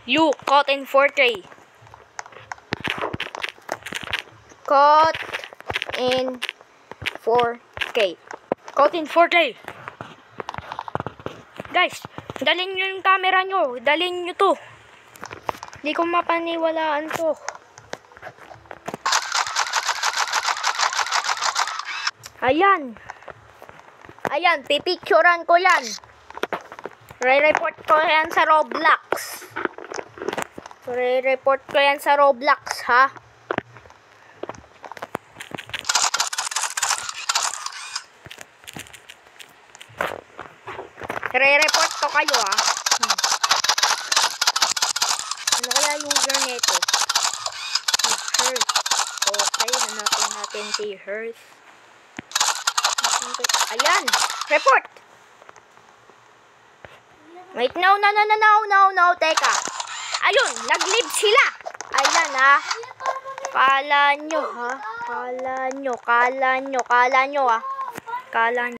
You caught in 4K. Caught in 4K. Caught in 4K. Guys, dalhin nyo yung camera nyo. Dalhin nyo to. Hindi ko mapaniwalaan to. Ayan. Ayan, pipicturean ko yan. Re-report ko yan sa Roblox. Re-report ko yan sa Roblox, ha? Re-report ko kayo, ha? Ano kaya user nito? Si Hearth. Okay, hanapin natin si Hearth. Ayan! Report! Wait, no. Teka. Ayun, nag-leave sila. Ayan, ha? Kala nyo, ha? Kala nyo, ha? Kala nyo.